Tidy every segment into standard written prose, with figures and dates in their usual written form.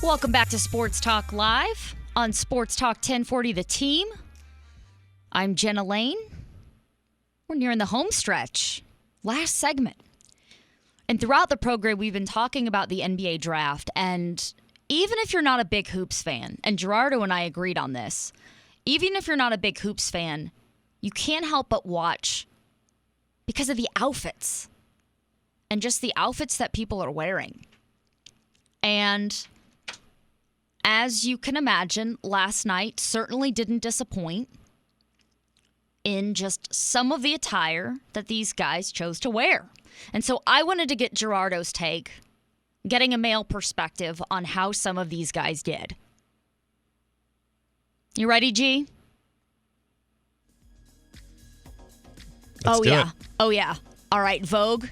Welcome back to Sports Talk Live on Sports Talk 1040 The Team. I'm Jenna Lane. We're nearing the home stretch. Last segment. And throughout the program, we've been talking about the NBA draft. And even if you're not a big hoops fan, and Gerardo and I agreed on this, even if you're not a big hoops fan, you can't help but watch because of the outfits and just the outfits that people are wearing. And as you can imagine, last night certainly didn't disappoint in just some of the attire that these guys chose to wear. And so I wanted to get Gerardo's take, getting a male perspective on how some of these guys did. You ready, G? Let's do it. Oh, yeah. All right, Vogue.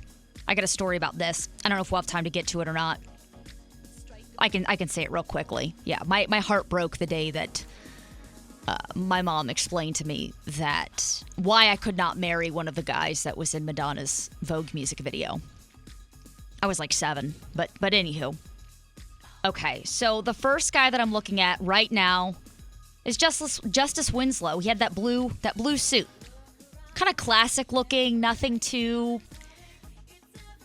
I got a story about this. I don't know if we'll have time to get to it or not. I can say it real quickly. Yeah, my heart broke the day that my mom explained to me that why I could not marry one of the guys that was in Madonna's Vogue music video. I was like 7, but anywho. Okay, so the first guy that I'm looking at right now is Justice Winslow. He had that blue suit. Kind of classic looking, nothing too...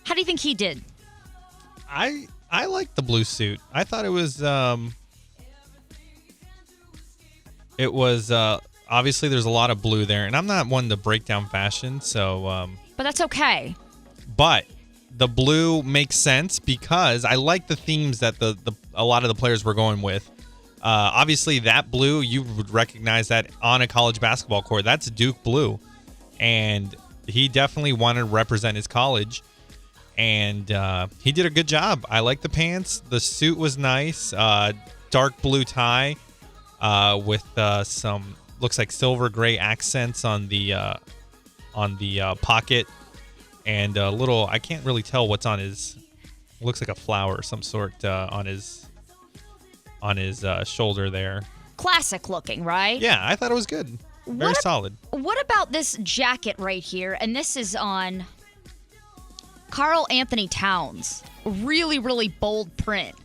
How do you think he did? I like the blue suit. I thought it was obviously there's a lot of blue there, and I'm not one to break down fashion, so but that's okay. But the blue makes sense because I like the themes that a lot of the players were going with. Obviously that blue, you would recognize that on a college basketball court. That's Duke blue, and he definitely wanted to represent his college. And he did a good job. I like the pants. The suit was nice. Dark blue tie with some looks like silver gray accents on the pocket, and a little. I can't really tell what's on his. Looks like a flower of some sort on his shoulder there. Classic looking, right? Yeah, I thought it was good. Very solid. What about this jacket right here? And this is on Karl Anthony Towns. Really, really bold print.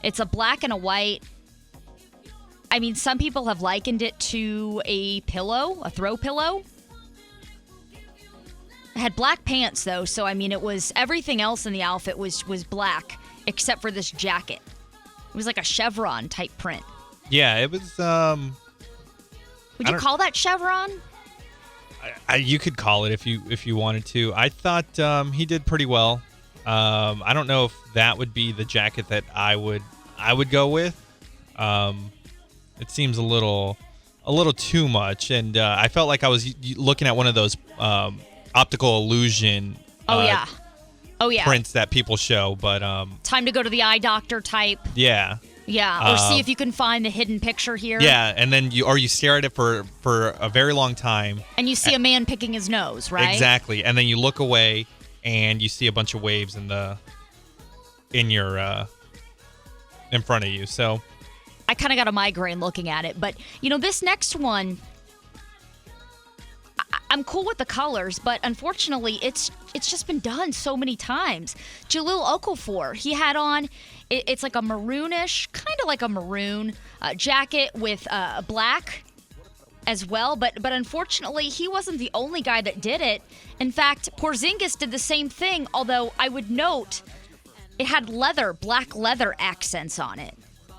It's a black and a white. I mean, some people have likened it to a pillow, a throw pillow. It had black pants, though, so, I mean, it was everything else in the outfit was black, except for this jacket. It was like a chevron type print. Yeah, it was, Would you call that chevron? You could call it if you wanted to. I thought he did pretty well. I don't know if that would be the jacket that I would go with. It seems a little too much, and I felt like I was looking at one of those optical illusion. Prints that people show. But time to go to the eye doctor type. Yeah. Yeah, or see if you can find the hidden picture here. Yeah, and then you stare at it for a very long time. And you see a man picking his nose, right? Exactly. And then you look away and you see a bunch of waves in front of you. So I kind of got a migraine looking at it, but this next one, I'm cool with the colors, but unfortunately it's just been done so many times. Jahlil Okafor, he had on, it's like a maroonish, kind of like a maroon jacket with black as well, but unfortunately he wasn't the only guy that did it. In fact, Porzingis did the same thing, although I would note it had black leather accents on it.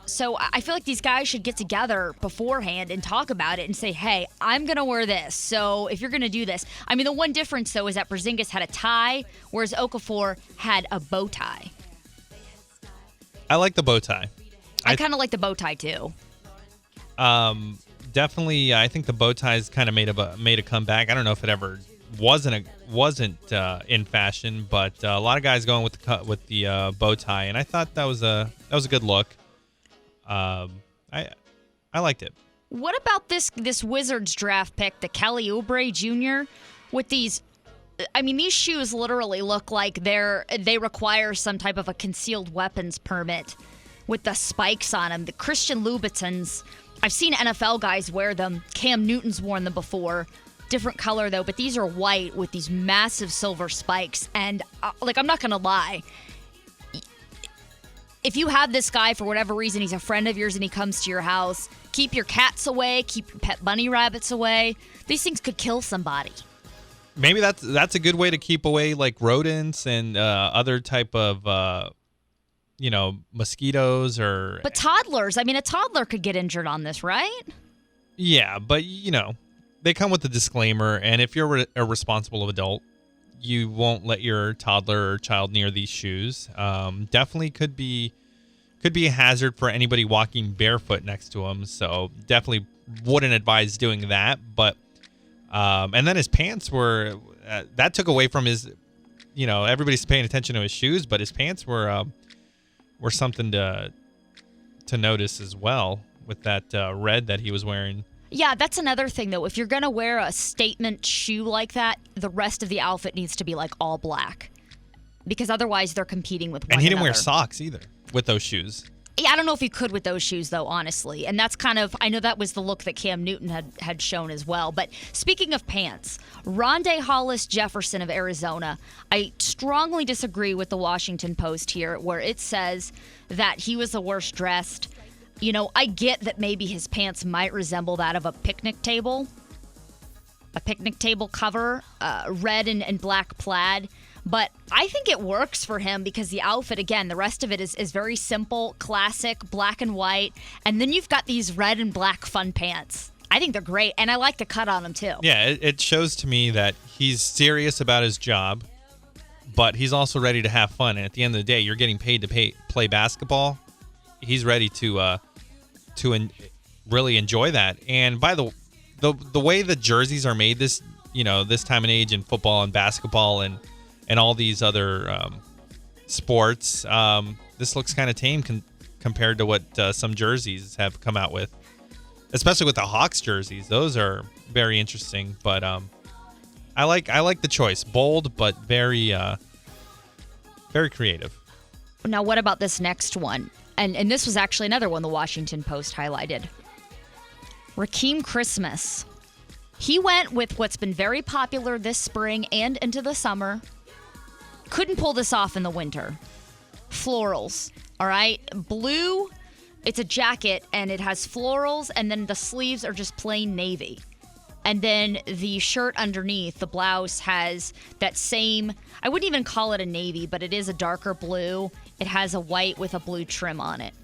So I feel like these guys should get together beforehand and talk about it and say, hey, I'm going to wear this. So if you're going to do this. I mean, the one difference, though, is that Porzingis had a tie, whereas Okafor had a bow tie. I like the bow tie. I kind of like the bow tie, too. Definitely, I think the bow ties kind of made a comeback. I don't know if it ever wasn't in fashion, but a lot of guys going with the bow tie, and I thought that was a good look. I liked it. What about this Wizards draft pick, the Kelly Oubre Jr. with these? I mean, these shoes literally look like they require some type of a concealed weapons permit with the spikes on them. The Christian Louboutins, I've seen NFL guys wear them. Cam Newton's worn them before. Different color, though, but these are white with these massive silver spikes. And, I'm not going to lie. if you have this guy for whatever reason, he's a friend of yours and he comes to your house, keep your cats away, keep your pet bunny rabbits away. These things could kill somebody. Maybe that's a good way to keep away like rodents and other type of mosquitoes or. But toddlers, I mean, a toddler could get injured on this, right? Yeah, but they come with a disclaimer, and if you're a responsible adult, you won't let your toddler or child near these shoes. Definitely could be a hazard for anybody walking barefoot next to them. So definitely wouldn't advise doing that. But and then his pants were that took away from his. Everybody's paying attention to his shoes, but his pants were something to notice as well with that red that he was wearing. Yeah, that's another thing, though. If you're going to wear a statement shoe like that, the rest of the outfit needs to be, like, all black. Because otherwise they're competing with one another. And he didn't wear socks either with those shoes. Yeah, I don't know if he could with those shoes, though, honestly. And that's kind of, I know that was the look that Cam Newton had shown as well. But speaking of pants, Rondé Hollis-Jefferson of Arizona, I strongly disagree with the Washington Post here, where it says that he was the worst dressed. I get that maybe his pants might resemble that of a picnic table cover, red and black plaid. But I think it works for him because the outfit, again, the rest of it is very simple, classic, black and white. And then you've got these red and black fun pants. I think they're great. And I like the cut on them, too. Yeah, it shows to me that he's serious about his job, but he's also ready to have fun. And at the end of the day, you're getting paid to play basketball. He's ready to really enjoy that. And by the way the jerseys are made this time and age in football and basketball and all these other sports, this looks kind of tame compared to what some jerseys have come out with, especially with the Hawks jerseys. Those are very interesting, but I like the choice. Bold, but very very creative. Now, what about this next one? And this was actually another one the Washington Post highlighted. Rakeem Christmas. He went with what's been very popular this spring and into the summer. Couldn't pull this off in the winter. Florals, all right? Blue, it's a jacket, and it has florals, and then the sleeves are just plain navy. And then the shirt underneath, the blouse, has that same, I wouldn't even call it a navy, but it is a darker blue. It has a white with a blue trim on it.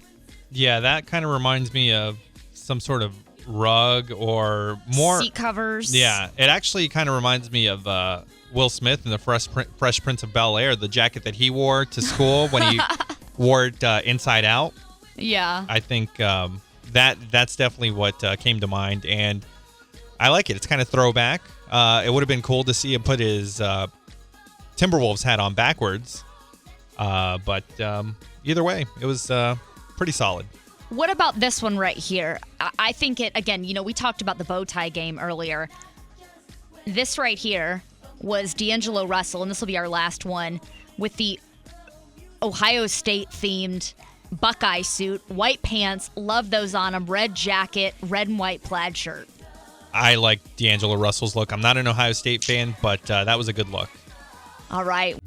Yeah, that kind of reminds me of some sort of rug or more. Seat covers. Yeah, it actually kind of reminds me of Will Smith in the Fresh Prince of Bel-Air, the jacket that he wore to school when he wore it inside out. Yeah. I think that's definitely what came to mind, and I like it. It's kind of throwback. It would have been cool to see him put his Timberwolves hat on backwards, but either way, it was pretty solid. What about this one right here? I think it, again, we talked about the bow tie game earlier. This right here was D'Angelo Russell, and this will be our last one, with the Ohio State-themed Buckeye suit, white pants, love those on him, red jacket, red and white plaid shirt. I like D'Angelo Russell's look. I'm not an Ohio State fan, but that was a good look. All right.